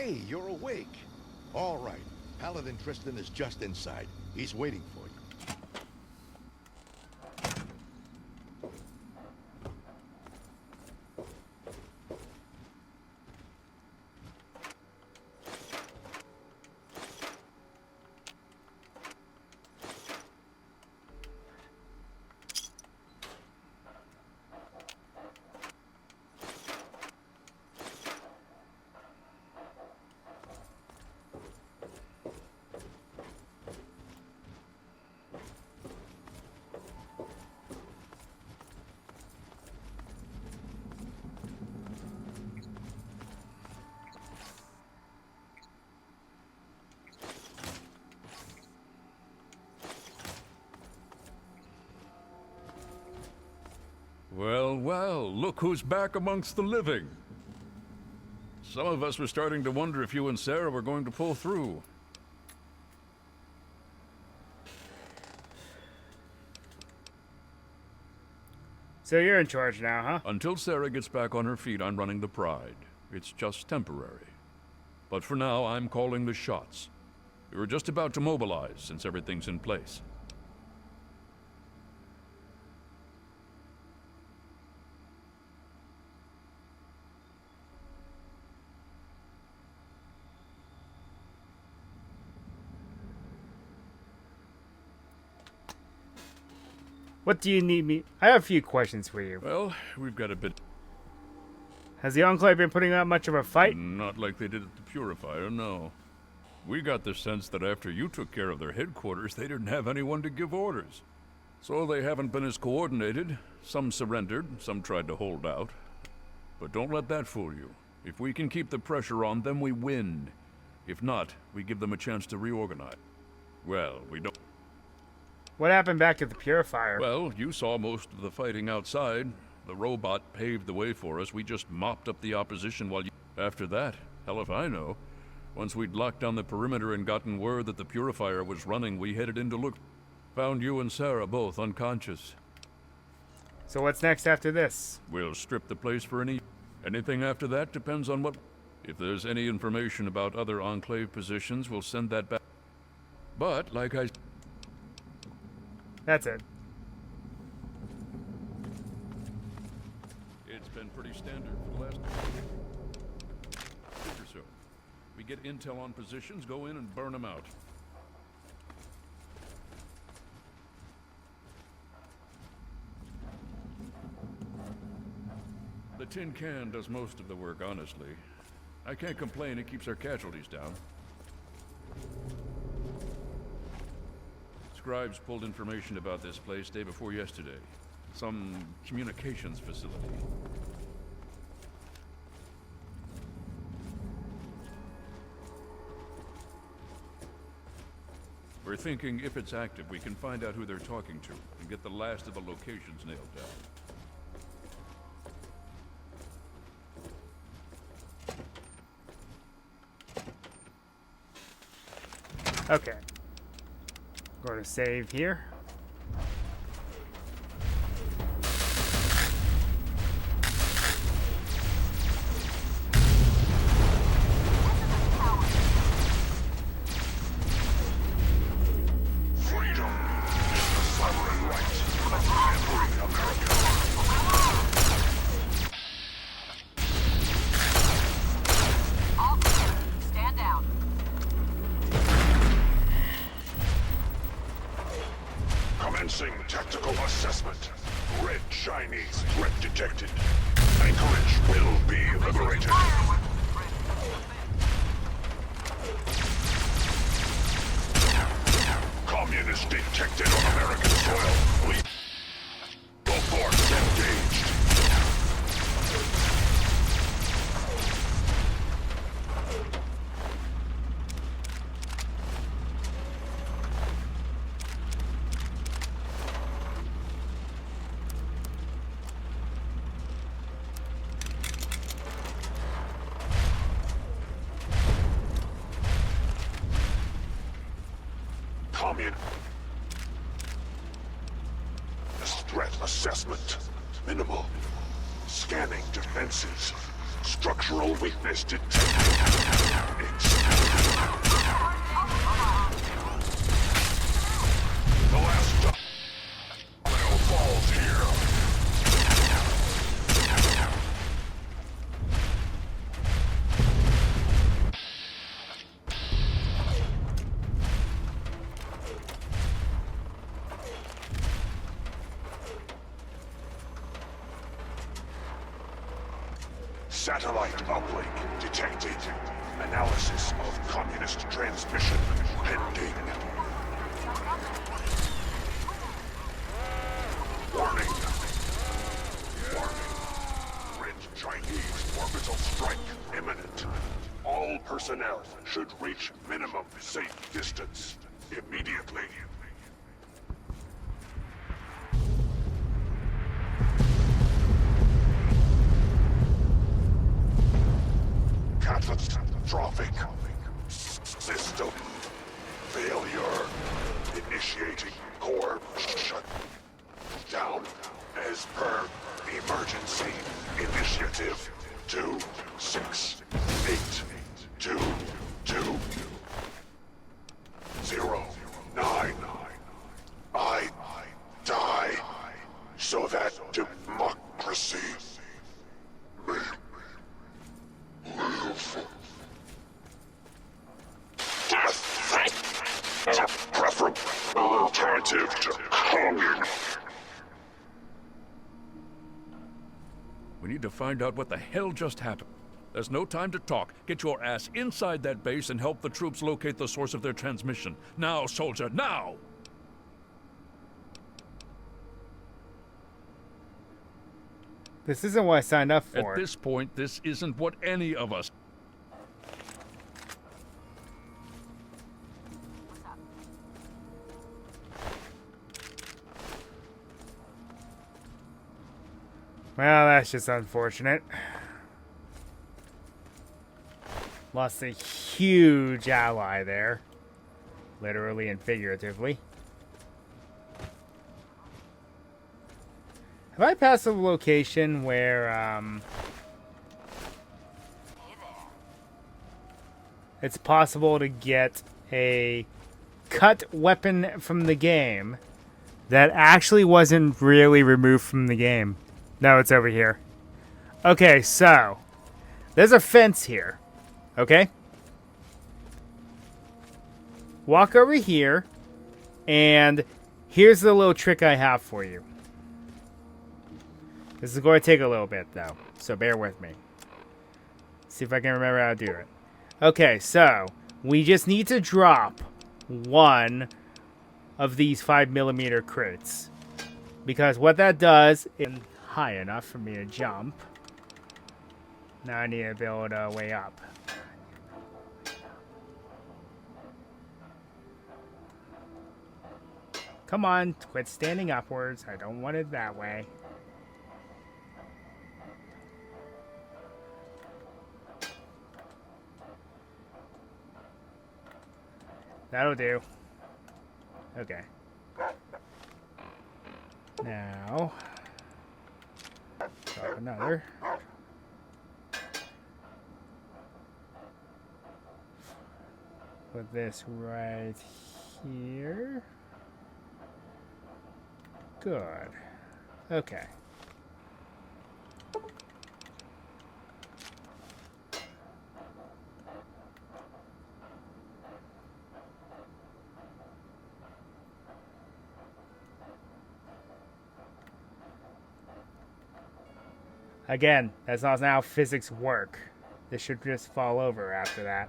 Hey, you're awake. All right. Paladin Tristan is just inside. He's waiting for you. Well, well, look who's back amongst the living. Some of us were starting to wonder if you and Sarah were going to pull through. So you're in charge now, huh? Until Sarah gets back on her feet, I'm running the Pride. It's just temporary. But for now, I'm calling the shots. We were just about to mobilize, since everything's in place. What do you need me? I have a few questions for you. Well, we've got a bit... Has the Enclave been putting up much of a fight? Not like they did at the Purifier, no. We got the sense that after you took care of their headquarters, they didn't have anyone to give orders. So they haven't been as coordinated. Some surrendered, some tried to hold out. But don't let that fool you. If we can keep the pressure on them, we win. If not, we give them a chance to reorganize. Well, we don't... What happened back at the Purifier? Well, you saw most of the fighting outside. The robot paved the way for us. We just mopped up the opposition while you... After that, hell if I know. Once we'd locked down the perimeter and gotten word that the Purifier was running, we headed in to look. Found you and Sarah both unconscious. So what's next after this? We'll strip the place for anything after that depends on what... If there's any information about other Enclave positions, we'll send that back. But, like I... That's it. It's been pretty standard for the last week or so. We get intel on positions, go in and burn them out. The tin can does most of the work, honestly. I can't complain, it keeps our casualties down. Scribes pulled information about this place day before yesterday. Some communications facility. We're thinking if it's active, we can find out who they're talking to and get the last of the locations nailed down. Okay. Go to save here. Tactical assessment. Red Chinese threat detected. Anchorage will be liberated. Communist detected on American soil. The force engaged. Threat assessment. Minimal. Scanning defenses. Structural weakness detected. The last domino falls here. Satellite uplink detected. Analysis of communist transmission pending. Warning. Warning. Red Chinese orbital strike imminent. All personnel should reach minimum safe distance immediately. Catastrophic system failure. Initiating core shut down as per emergency initiative 2682209. I die so that democracy may live. Death is a preferable alternative to communism. We need to find out what the hell just happened. There's no time to talk. Get your ass inside that base and help the troops locate the source of their transmission. Now, soldier, now! This isn't what I signed up for. At this point, this isn't what any of us... Well, that's just unfortunate. Lost a huge ally there. Literally and figuratively. Have I passed a location where, it's possible to get a cut weapon from the game that actually wasn't really removed from the game? No, it's over here. Okay, so there's a fence here. Okay? Walk over here, and here's the little trick I have for you. This is going to take a little bit, though, so bear with me. See if I can remember how to do it. Okay, so we just need to drop one of these 5mm crates. Because what that does is high enough for me to jump. Now I need to build a way up. Come on, quit standing upwards. I don't want it that way. That'll do. Okay. Now, drop another. Put this right here. Good. Okay. Again, that's not how physics work. This should just fall over after that.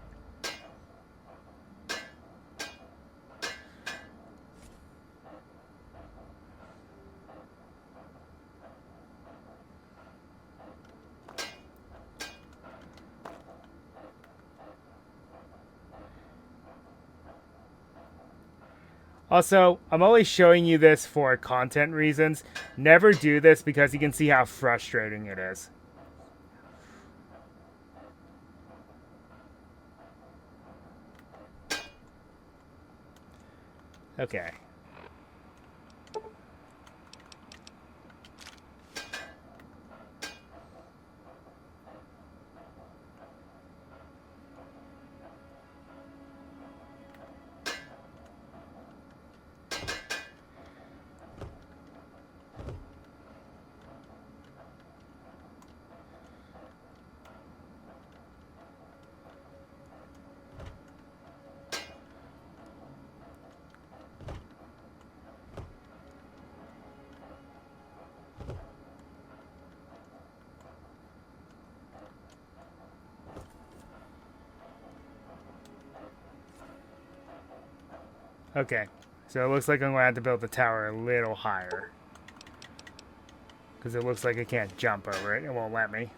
Also, I'm only showing you this for content reasons. Never do this because you can see how frustrating it is. Okay. Okay, so it looks like I'm going to have to build the tower a little higher. Because it looks like I can't jump over it. It won't let me.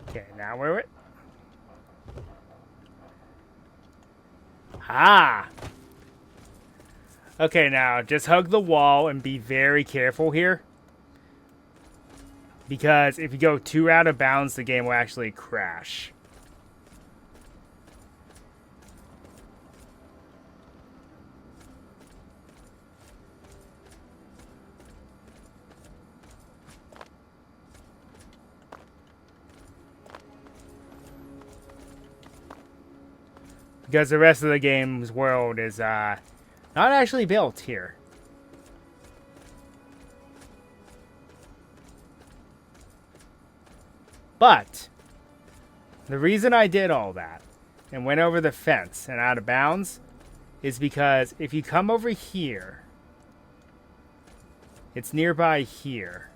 Okay, now we're it. Ah! Okay, now just hug the wall and be very careful here. Because if you go too out of bounds, the game will actually crash. Because the rest of the game's world is not actually built here. But the reason I did all that and went over the fence and out of bounds is because if you come over here, it's nearby here,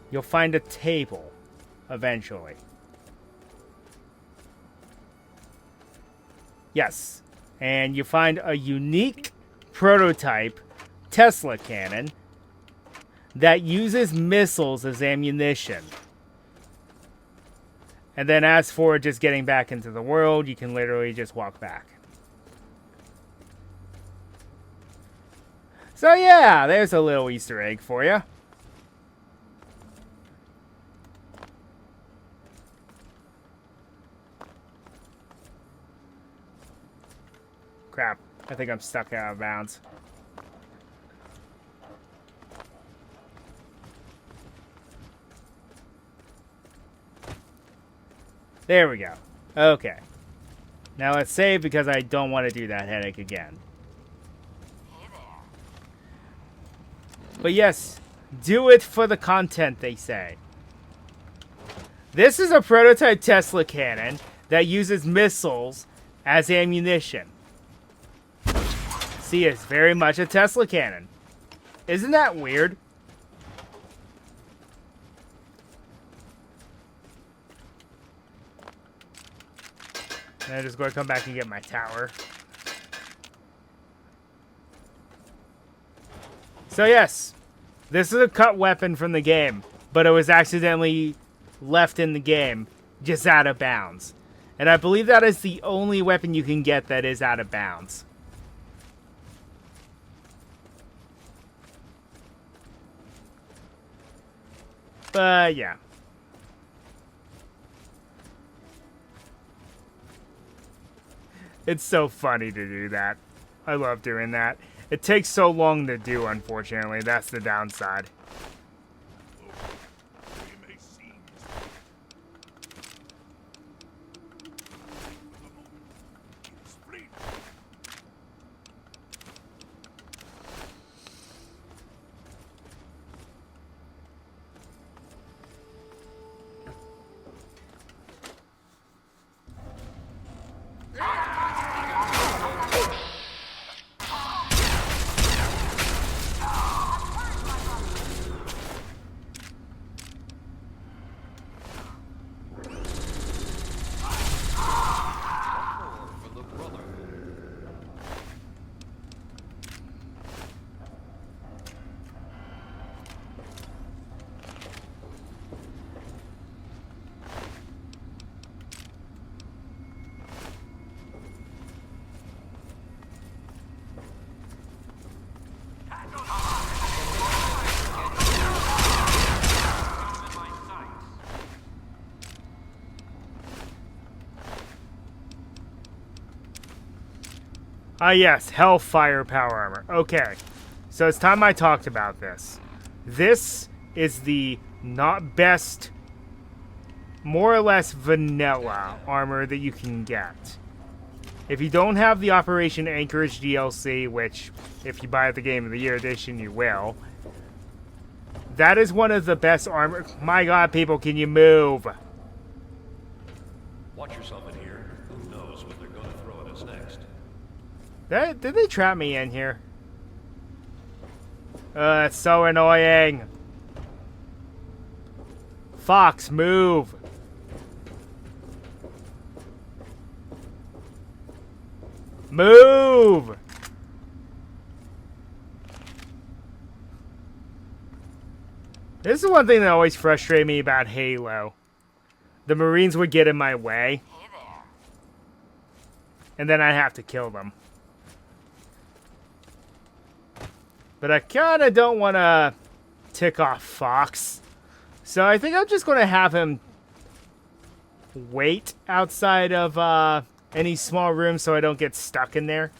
you'll find a table eventually. Yes, and you find a unique prototype Tesla cannon that uses missiles as ammunition. And then as for just getting back into the world, you can literally just walk back. So yeah, there's a little Easter egg for you. Crap, I think I'm stuck out of bounds. There we go. Okay. Now let's save because I don't want to do that headache again. But yes, do it for the content, they say. This is a prototype Tesla cannon that uses missiles as ammunition. See, it's very much a Tesla cannon. Isn't that weird? And I'm just going to come back and get my tower. So yes, this is a cut weapon from the game, but it was accidentally left in the game, just out of bounds. And I believe that is the only weapon you can get that is out of bounds. But yeah. It's so funny to do that. I love doing that. It takes so long to do, unfortunately. That's the downside. Ah yes, Hellfire Power Armor. Okay, so it's time I talked about this. This is the not best, more or less vanilla armor that you can get. If you don't have the Operation Anchorage DLC, which if you buy the Game of the Year edition, you will, that is one of the best armor. My god, people, can you move? Watch yourself in here. Who knows what they're going to throw at us next? Did they trap me in here? It's so annoying. Fox, move. Move! This is one thing that always frustrated me about Halo. The Marines would get in my way. Hey there. And then I'd have to kill them. But I kind of don't want to tick off Fox. So I think I'm just going to have him wait outside of any small room so I don't get stuck in there.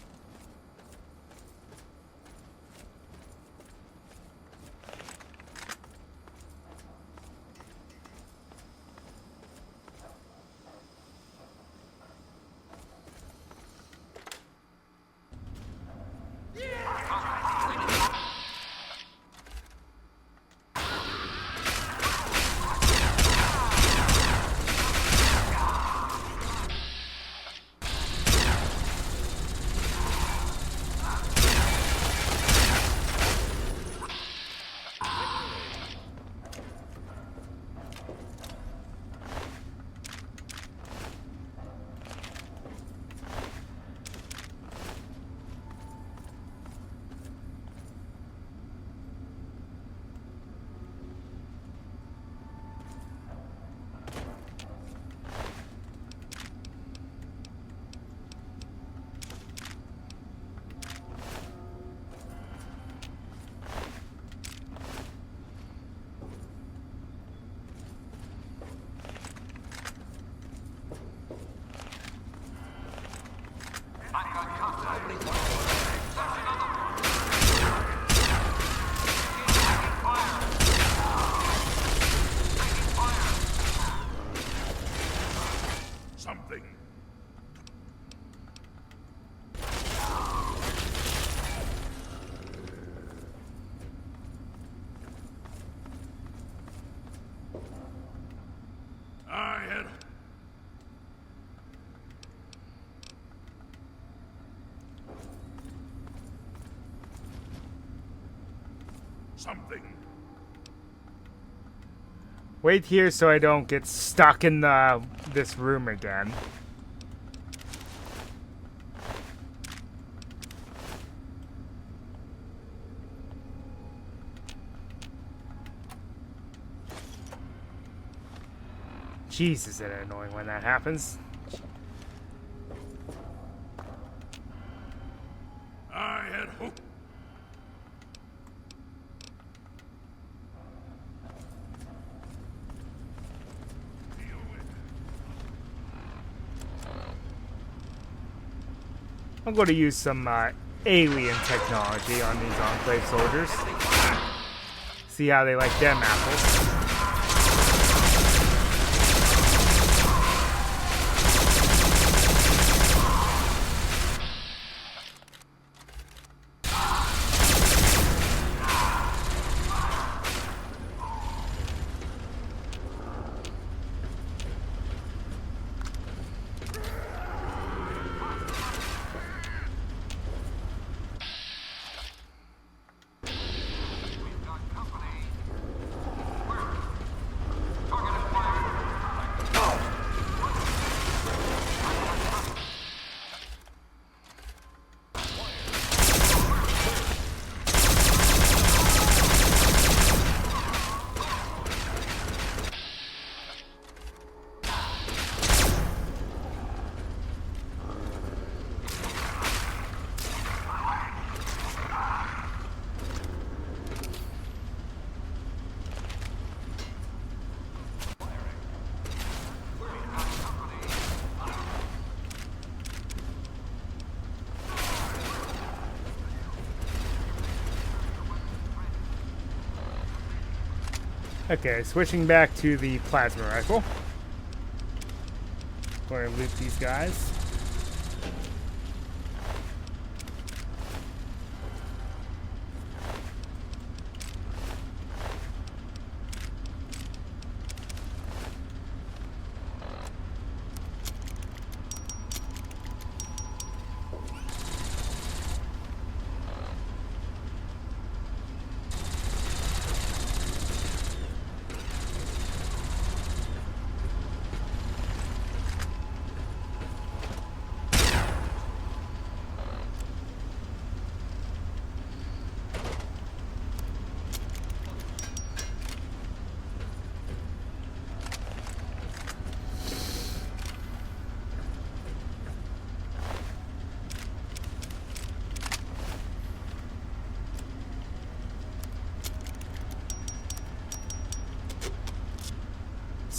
Something. I had something. Wait here so I don't get stuck in this room again. Jeez, is it annoying when that happens. I had hoped. I'm going to use some alien technology on these Enclave soldiers. See how they like them apples. Okay, switching back to the plasma rifle. Going to loot these guys.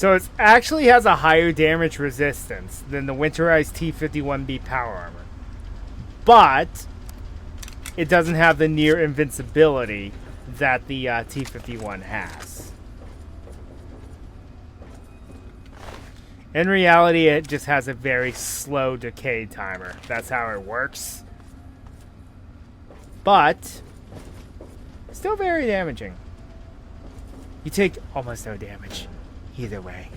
So it actually has a higher damage resistance than the winterized T-51B power armor. But it doesn't have the near invincibility that the T-51 has. In reality, it just has a very slow decay timer. That's how it works. But still very damaging. You take almost no damage either way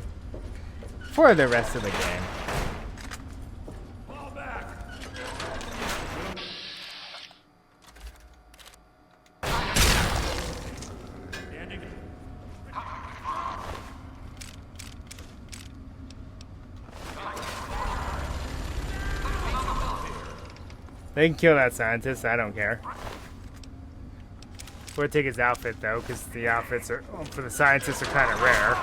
for the rest of the game. Fall back. They can kill that scientist, I don't care. We'll take his outfit though, because the outfits are for the scientists are kind of rare.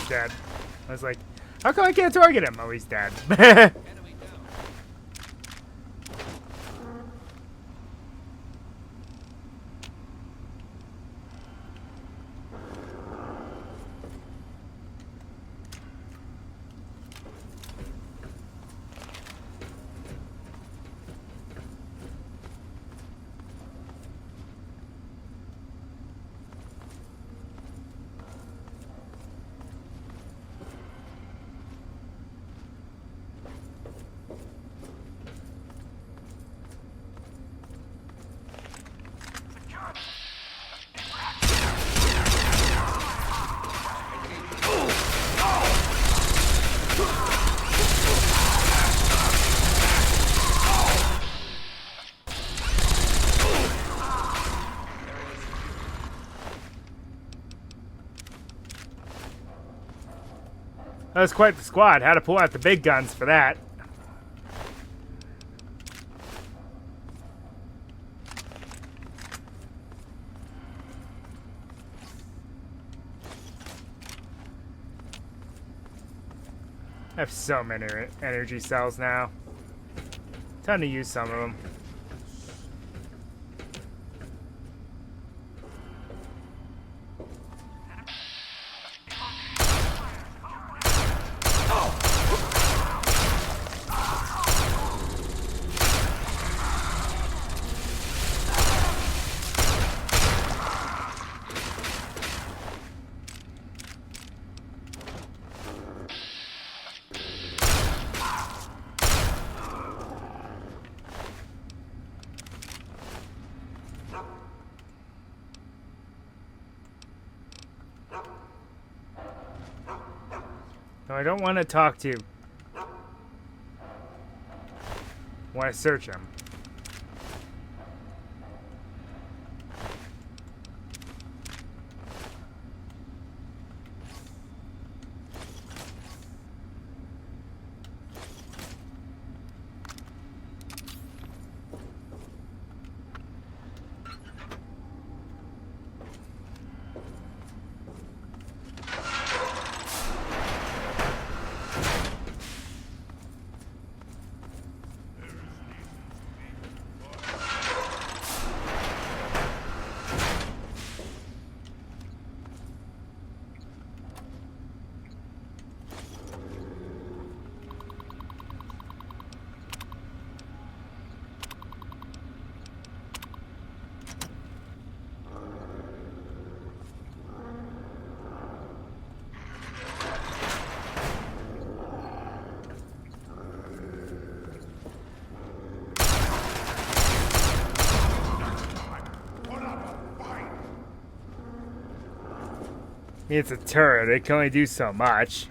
Dead. I was like, how come I can't target him? Oh, he's dead. That was quite the squad. Had to pull out the big guns for that. I have so many energy cells now. Time to use some of them. No, I don't want to talk to. I want to search him. It's a turret. It can only do so much.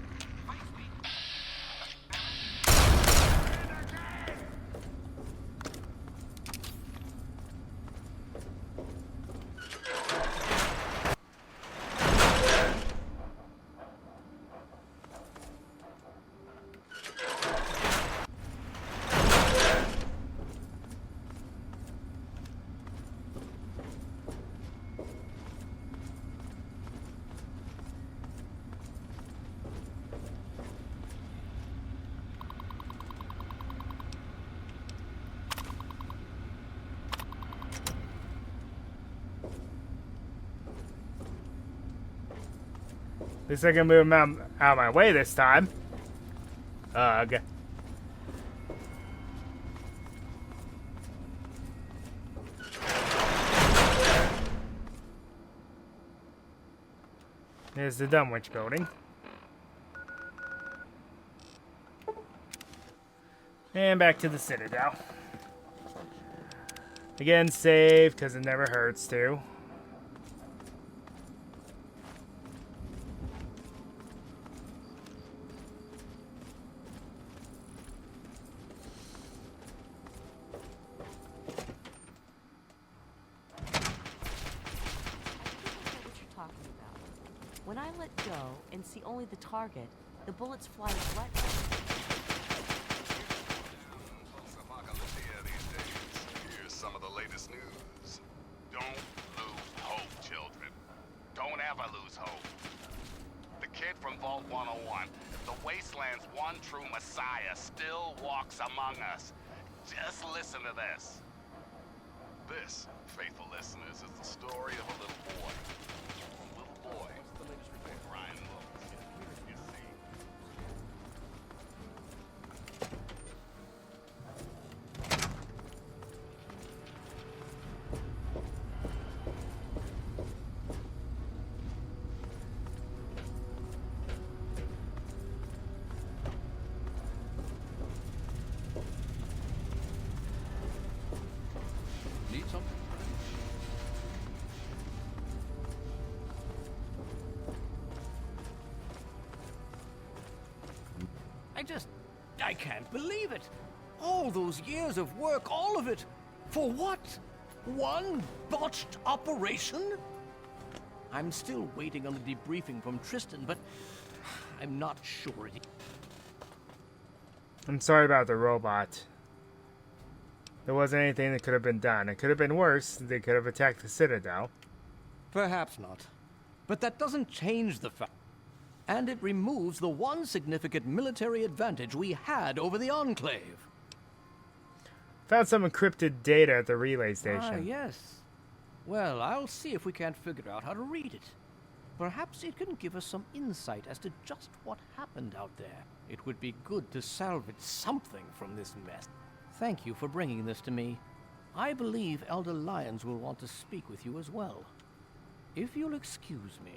At least I can move him out of my way this time. Ugh. There's the Dunwich building. And back to the Citadel. Again, save, because it never hurts to. When I let go and see only the target, the bullets fly right. Here's some of the latest news. Don't lose hope, children. Don't ever lose hope. The kid from Vault 101, the Wasteland's one true messiah, still walks among us. Just listen to this. This, faithful listeners, is the story of a little boy. Ryan looks. You see. Need something? I can't believe it. All those years of work, all of it. For what? One botched operation? I'm still waiting on the debriefing from Tristan, but I'm not sure it... I'm sorry about the robot. There wasn't anything that could have been done. It could have been worse. They could have attacked the Citadel. Perhaps not. But that doesn't change the fact. And it removes the one significant military advantage we had over the Enclave. Found some encrypted data at the relay station. Ah, yes. Well, I'll see if we can't figure out how to read it. Perhaps it can give us some insight as to just what happened out there. It would be good to salvage something from this mess. Thank you for bringing this to me. I believe Elder Lyons will want to speak with you as well. If you'll excuse me.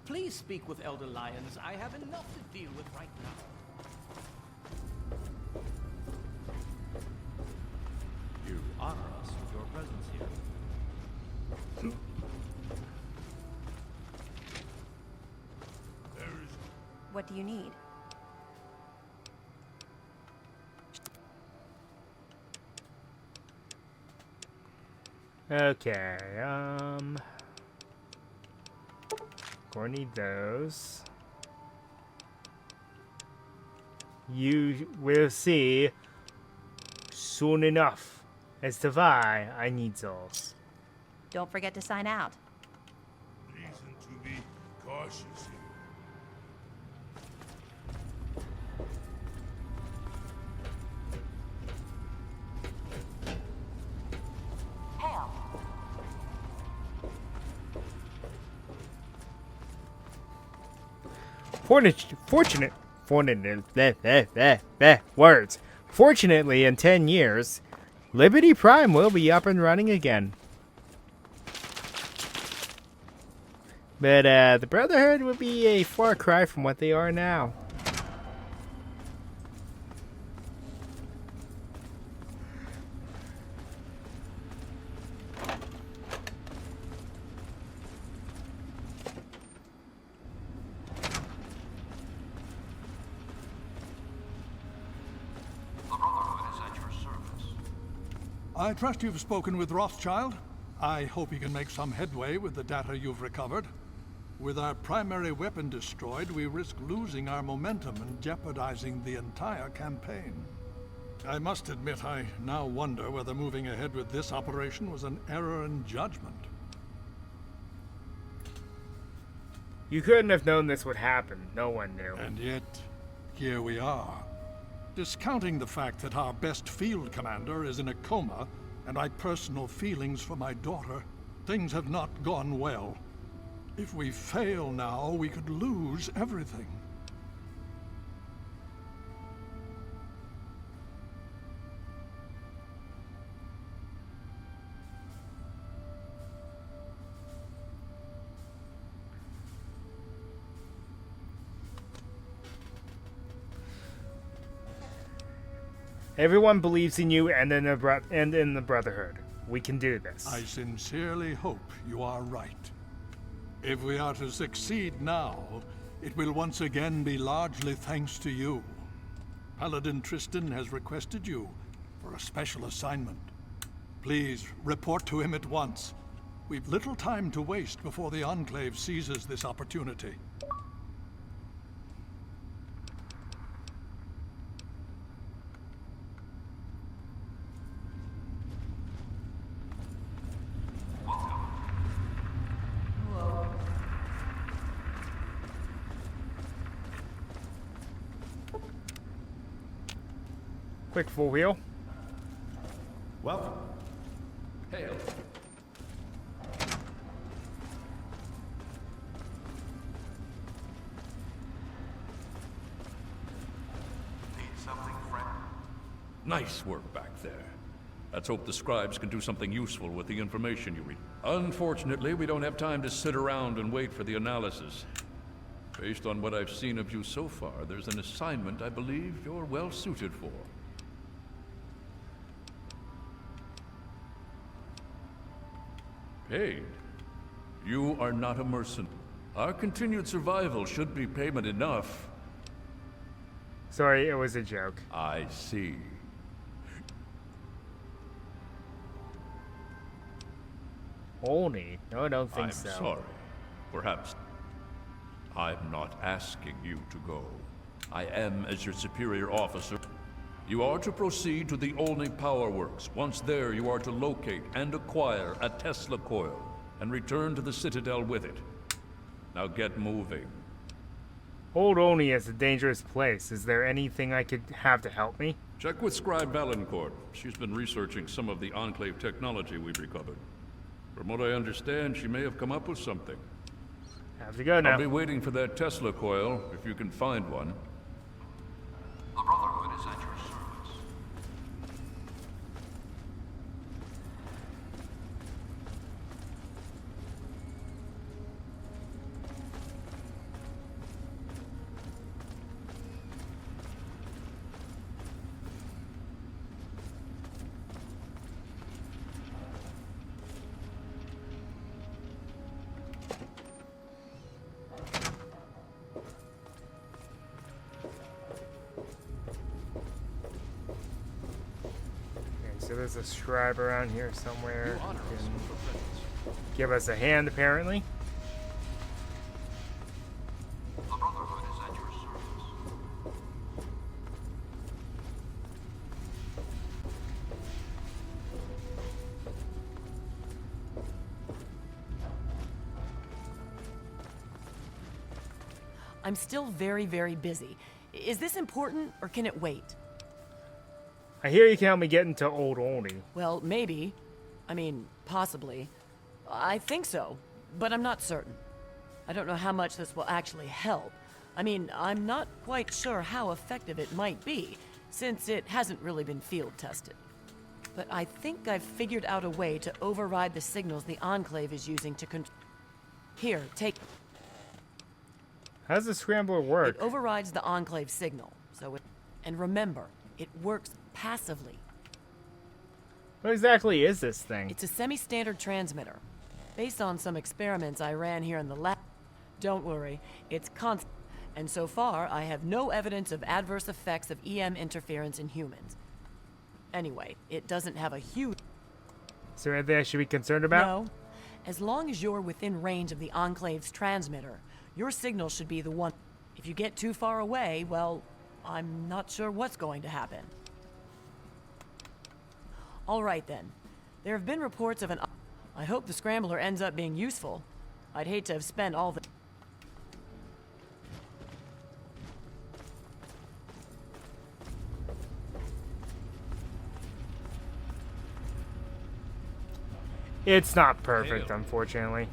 Please speak with Elder Lyons. I have enough to deal with right now. You honor us with your presence here. What do you need? Okay, gonna need those. You will see soon enough as to why I need those. Don't forget to sign out. Reason to be cautious here. Fortunately, in 10 years, Liberty Prime will be up and running again. But the Brotherhood would be a far cry from what they are now. I trust you've spoken with Rothschild. I hope you can make some headway with the data you've recovered. With our primary weapon destroyed, we risk losing our momentum and jeopardizing the entire campaign. I must admit, I now wonder whether moving ahead with this operation was an error in judgment. You couldn't have known this would happen. No one knew. And yet, here we are. Discounting the fact that our best field commander is in a coma, and my personal feelings for my daughter, things have not gone well. If we fail now, we could lose everything. Everyone believes in you and in the Brotherhood. We can do this. I sincerely hope you are right. If we are to succeed now, it will once again be largely thanks to you. Paladin Tristan has requested you for a special assignment. Please report to him at once. We've little time to waste before the Enclave seizes this opportunity. Quick full wheel. Welcome. Hail. Need something, friend? Nice work back there. Let's hope the scribes can do something useful with the information you read. Unfortunately, we don't have time to sit around and wait for the analysis. Based on what I've seen of you so far, there's an assignment I believe you're well suited for. Paid? You are not a mercenary. Our continued survival should be payment enough. Sorry, it was a joke. I see. Only? No, I don't think I'm so. sorry. Perhaps I'm not asking you to go. I am as your superior officer. You are to proceed to the Olney Power Works. Once there, you are to locate and acquire a Tesla coil and return to the Citadel with it. Now get moving. Old Oni is a dangerous place. Is there anything I could have to help me? Check with Scribe Valancourt. She's been researching some of the Enclave technology we've recovered. From what I understand, she may have come up with something. Have to go now. I'll be waiting for that Tesla coil, if you can find one. The Brotherhood is at your service. So there's a scribe around here somewhere. You honor who us can with your presence. give us a hand, apparently. The Brotherhood is at your service. I'm still very, very busy. Is this important, or can it wait? I hear you can help me get into Old Oni. Well, maybe. I mean, possibly. I think so, but I'm not certain. I don't know how much this will actually help. I mean, I'm not quite sure how effective it might be, since it hasn't really been field tested. But I think I've figured out a way to override the signals the Enclave is using to Here, take... How does the scrambler work? It overrides the Enclave signal, so it... And remember, it works passively. What exactly is this thing? It's a semi-standard transmitter, based on some experiments I ran here in the lab. Don't worry, it's constant, and so far I have no evidence of adverse effects of EM interference in humans. Anyway, it doesn't have a huge... Is there anything I should be concerned about? No. As long as you're within range of the Enclave's transmitter, your signal should be the one. If you get too far away, well, I'm not sure what's going to happen. All right then. There have been reports of an... I hope the scrambler ends up being useful. I'd hate to have spent all the... It's not perfect, Hail. unfortunately.